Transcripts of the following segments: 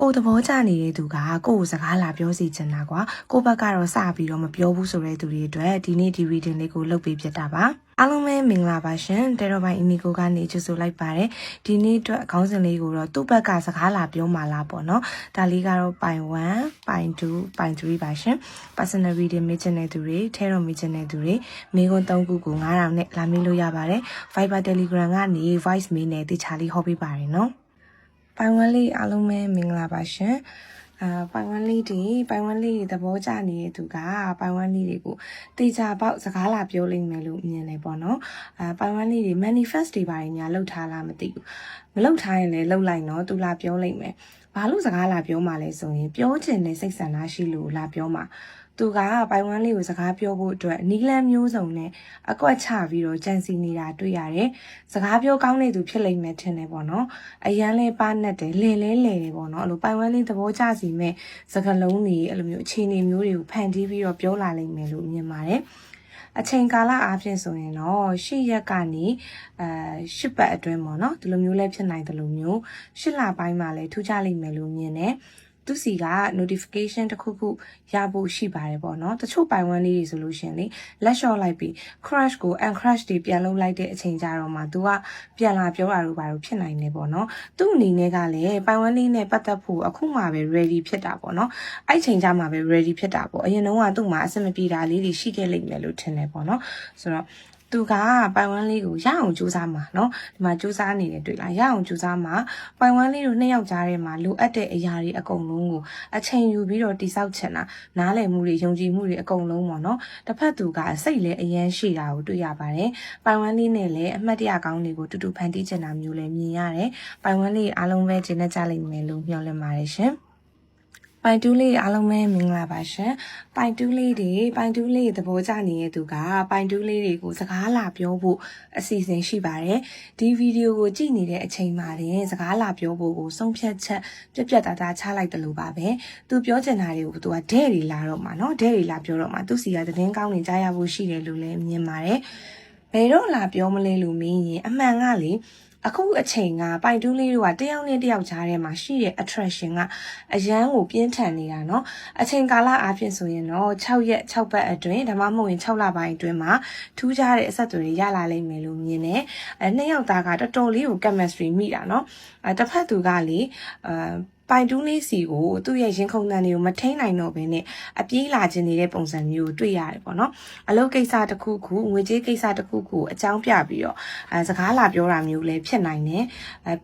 ကိုသဘောကျနေတဲ့သူကကိုကိုစကားလာပြောစီချင်တာကွာကိုဘက်ကတော့စပြီးတော့မပြောဘူးဆိုတဲ့သူတွေအတွက်ဒီနေ့ဒီ reading လေးကိုလုပ်ပေးဖြစ်တာပါအားလုံးပဲမင်္ဂလာပါရှင်တဲတော်ပိုင်းအီမီကိုကနေကြိုဆိုလိုက်ပါတယ်ဒီနေ့အတွက်ခေါင်းစဉ်လေးကိုတော့သူ့ဘက်ကစကားလာပြောမှလားပေါ့နော်ဒါလေးကတော့ပိုင်1ပိုင်2ပိုင်3ပါရှင် personal reading မေးချင်တဲ့သူတွေထဲတော်မေးချင်တဲ့သူတွေမေးခွန်း3ခုကို9000နဲ့လာမေးလို့ရပါတယ် Viber Telegram ကနေ voice mail နဲ့တခြားလေးဟောပေးပါတယ်နော်ပိုင်ဝမ်လေးအားလုံးပဲမင်္ဂလာပါရှင်ပိုင်ဝမ်လေးဒီပိုင်ဝမ်လေးသဘောကျနေတဲ့သူကပိုင်ဝမ်လေးတွေကိုတေချာပေါက်စကားလာပြောလိမ့်မယ်လို့မြင်တယ်ပေါ့နော်ပိုင်ဝမ်လေးတွေ manifest တွေပါတယ်ညာလှုပ်ထားလားမသိဘူးမလှုပ်ထားရင်လည်းလှုပ်လိုက်နော်သူလာပြောလိမ့်မယ်ဘာလို့စကားလာပြောမှလဲဆိုရင်ပြောချင်တဲ့စိတ်ဆန္ဒရှိလို့လာပြောမှာသူကပိုင်ဝမ်လေးကိုစကားပြောဖို့အတွက်နီးလန်းမျိုးစုံနဲ့အကွက်ချပြီးတော့ကြံစီနေတာတွေ့ရတယ်။စကားပြောကောင်းတဲ့သူဖြစ်လိမ့်မယ်ထင်တယ်ပေါ့နော်။အရန်လေးပါနဲ့တယ်လဲတယ်ပေါ့နော်။အဲ့လိုပိုင်ဝမ်လေးသဘောကျစီမဲ့စကားလုံးတွေအဲ့လိုမျိုးအခြေအနေမျိုးတွေကိုဖန်တီးပြီးတော့ပြောလာလိမ့်မယ်လို့မြင်ပါတယ်။အချိန်ကာလအားဖြင့်ဆိုရင်တော့၈ရက်ကနေ၈ပတ်အတွင်းပေါ့နော်ဒီလိုမျိုးလည်းဖြစ်နိုင်တယ်လို့မျိုး၈လပိုင်းမှာလည်းထူးခြားလိမ့်မယ်လို့မြင်တယ်။သူစီက notification တစ်ခုခုရဖို့ရှိပါတယ်ပေါ့နော်တချို့ပိုင်ဝမ်လေးတွေဆိုလို့ရှင်လေလက်လျှော့လိုက်ပြီး crash ကို uncrash တွေပြန်လုပ်လိုက်တဲ့အချိန်ကြတော့မှသူကပြန်လာပြောတာတို့ဘာလို့ဖြစ်နိုင်နေပေါ့နော်သူ့အနေနဲ့ကလည်းပိုင်ဝမ်လေးနဲ့ပတ်သက်ဖို့အခုမှပဲ ready ဖြစ်တာပေါ့နော်အဲ့ချိန်ကြမှာပဲ ready ဖြစ်တာပေါ့အရင်တုန်းကသူ့မှာအဆင်မပြေတာလေးတွေရှိခဲ့လိမ့်မယ်လို့ထင်တယ်ပေါ့နော်ဆိုတော့သူကပိုင်ဝမ်လေးကိုရအောင်ကြိုးစားမှာเนาะဒီမှာကြိုးစားနေတယ်တွေ့လားရအောင်ကြိုးစားမှာပိုင်ဝမ်လေးတို့နှစ်ယောက်ကြားထဲမှာလိုအပ်တဲ့အရာတွေအကုန်လုံးကိုအချိန်ယူပြီးတော့တိစောက်ချင်တာနားလည်မှုတွေယုံကြည်မှုတွေအကုန်လုံးပေါ့เนาะတစ်ဖက်သူကစိတ်လည်းအရန်ရှိတာကိုတွေ့ရပါတယ်ပိုင်ဝမ်လေးနဲ့လည်းအမှတ်တရကောင်းတွေကိုတူတူဖန်တီးချင်တာမျိုးလည်းမြင်ရတယ်ပိုင်ဝမ်လေးအားလုံးပဲကျင်းနေကြလိမ့်မယ်လို့မျှော်လင့်ပါတယ်ရှင်ပိုင်တူးလေးအားလုံးပဲမင်္ဂလာပါရှင်ပိုင်တူးလေးသဘောကျနေတဲ့သူကပိုင်တူးလေးတွေကိုစကားလာပြောဖို့အစီအစဉ်ရှိပါတယ်ဒီဗီဒီယိုကိုကြည့်နေတဲ့အချိန်မှာတင်စကားလာပြောဖို့ကိုဆုံးဖြတ်ချက်ပြတ်သားချလိုက်တယ်လို့ပါပဲသူပြောချင်တာတွေကိုသူကဒဲ့တွေလာတော့မှာเนาะဒဲ့တွေလာပြောတော့မှာသူစီကသတင်းကောင်းတွေကြားရဖို့ရှိတယ်လို့လည်းမြင်ပါတယ်ဘယ်တော့လာပြောမလဲလို့မင်းရင်အမှန်ကလေအခုအချိန်ကပိုင်တူးလေးတို့ကတယောက်နဲ့တယောက်ကြားထဲမှာရှိတဲ့ attraction ကအရန်ကိုပြင်းထန်နေတာเนาะအချိန်ကာလအားဖြင့်ဆိုရင်တော့6ရက်6ပတ်အတွင်းဒါမှမဟုတ်ရင်6လပိုင်းအတွင်းမှာထူးခြားတဲ့အဆက်အသွယ်တွေရလာလိမ့်မယ်လို့မြင်တယ်နှစ်ယောက်သားကတော်တော်လေးကို chemistry မိတာเนาะတစ်ဖက်သူကလေပိုင်တူးလေးစီကိုသူ့ရဲ့ရင်ခုန်တန်တွေကိုမထိန်နိုင်တော့ဘဲနဲ့အပြေးလာခြင်းနေတဲ့ပုံစံမျိုးကိုတွေ့ရတယ်ပေါ့နော်အလုပ်ကိစ္စတစ်ခုခုငွေကြေးကိစ္စတစ်ခုခုအကြောင်းပြပြီးတော့စကားလာပြောတာမျိုးလည်းဖြစ်နိုင်တယ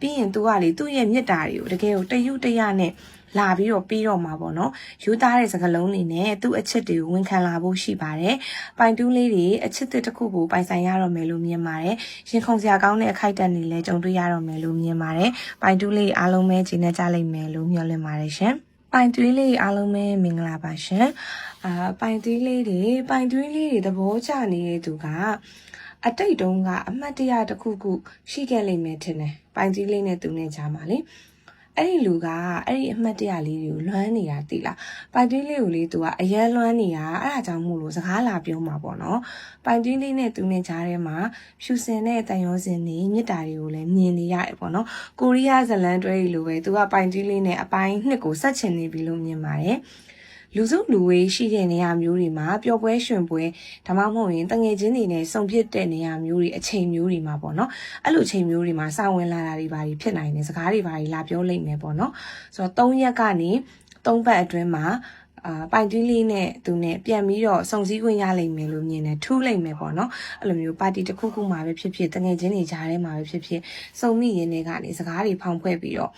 ်ပြီးရင်သူကလေသူ့ရဲ့မြစ်တာတွေကိုတကယ်ကိုတရုတ်တရနဲ့လာပြီးတော့မှာပေါ့နော်ယူသားတဲ့စကားလုံးတွေနဲ့သူ့အချစ်တွေကိုဝန်ခံလာဖို့ရှိပါတယ်ပိုင်တူးလေးတွေအချစ်တစ်ခုကိုပိုင်ဆိုင်ရတော့မယ်လို့မြင်ပါတယ်ရင်ခုန်စရာကောင်းတဲ့အခိုက်အတန့်တွေလည်းကြုံတွေ့ရတော့မယ်လို့မြင်ပါတယ်ပိုင်တူးလေးအားလုံးပဲဂျင်းနဲ့ကြလိမ့်မယ်လို့မျှော်လင့်ပါတယ်ရှင်ပိုင်သွေးလေးအားလုံးပဲမင်္ဂလာပါရှင်ပိုင်သွေးလေးတွေသဘောကျနေတဲ့သူကအတိတ်တုန်းကအမှတ်တရတစ်ခုခုရှိခဲ့လိမ့်မယ်ထင်တယ်ပိုင်သွေးလေးနဲ့သူနဲ့ကြားမှာလေအဲ့ဒီလူကအဲ့ဒီအမှတ်တရလေးတွေကိုလွမ်းနေတာသိလားပိုင်တွင်းလေးကိုလေသူကအရန်လွမ်းနေတာအဲ့ဒါကြောင့်မို့လို့စကားလာပြောမှာပေါ့နော်ပိုင်တွင်းလေးနဲ့သူနဲ့ကြားထဲမှာဖြူစင်တဲ့တန်ရောစင်တွေမြစ်တာတွေကိုလည်းမြင်နေရတယ်ပေါ့နော်ကိုရီးယားဇလန်တွဲကြီးလိုပဲသူကပိုင်တွင်းလေးနဲ့အပိုင်းနှစ်ကိုဆက်ချင်နေပြီလို့မြင်ပါတယ်လူစုလူဝေးရှိတဲ့နေရာမျိုးတွေမှာပျော်ပွဲရွှင်ပွဲဒါမှမဟုတ်ရင်တငယ်ချင်းတွေနဲ့စုံဖြစ်တဲ့နေရာမျိုးတွေအချိန်မျိုးတွေမှာပေါ့နော်အဲ့လိုအချိန်မျိုးတွေမှာစာဝင်လာတာတွေဘာတွေဖြစ်နိုင်တယ်စကားတွေဘာတွေလာပြောလိမ့်မယ်ပေါ့နော်ဆိုတော့3ရက်ကနေ3ပတ်အတွင်းမှာပိုင်တွင်းလေးနဲ့သူနဲ့ပြန်ပြီးတော့စုံစည်းခွင့်ရလိမ့်မယ်လို့မြင်တယ်ထူးလိမ့်မယ်ပေါ့နော်အဲ့လိုမျိုးပါတီတစ်ခုခုမှာပဲဖြစ်ဖြစ်တငယ်ချင်းတွေကြားထဲမှာပဲဖြစ်ဖြစ်စုံမိရင်းတွေကနေစကားတွေဖောင်ဖွဲ့ပြီးတော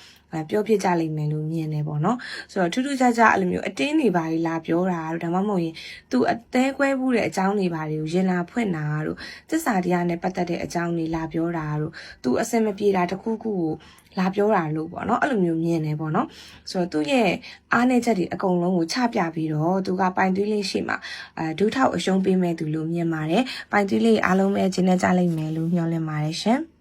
့ပြောပြကြလိမ့်မယ်လို့မြင်တယ်ပေါ့နော်ဆိုတော့ထူးထူးခြားခြားအဲ့လိုမျိုးအတင်းတွေပါလာပြောတာတို့ဒါမှမဟုတ်ရင်သူအသေးကွဲမှုတဲ့အကြောင်းတွေပါတွေကိုရင်လာဖွင့်တာတို့သစ္စာတရားနဲ့ပတ်သက်တဲ့အကြောင်းတွေလာပြောတာတို့သူအစင်မပြေတာတစ်ခုခုကိုလာပြောတာလို့ပေါ့နော်အဲ့လိုမျိုးမြင်တယ်ပေါ့နော်ဆိုတော့သူ့ရဲ့အားနည်းချက်တွေအကုန်လုံးကိုချပြပြီးတော့သူကပိုင်သွေးလေးရှိမှာဒုထောက်အရှုံးပေးမဲ့သူလို့မြင်ပါတယ်ပိုင်သွေးလေးအားလုံးပဲဂျင်းနဲ့ကြလိမ့်မယ်လို့မျှော်လင့်ပါတယ်ရှင်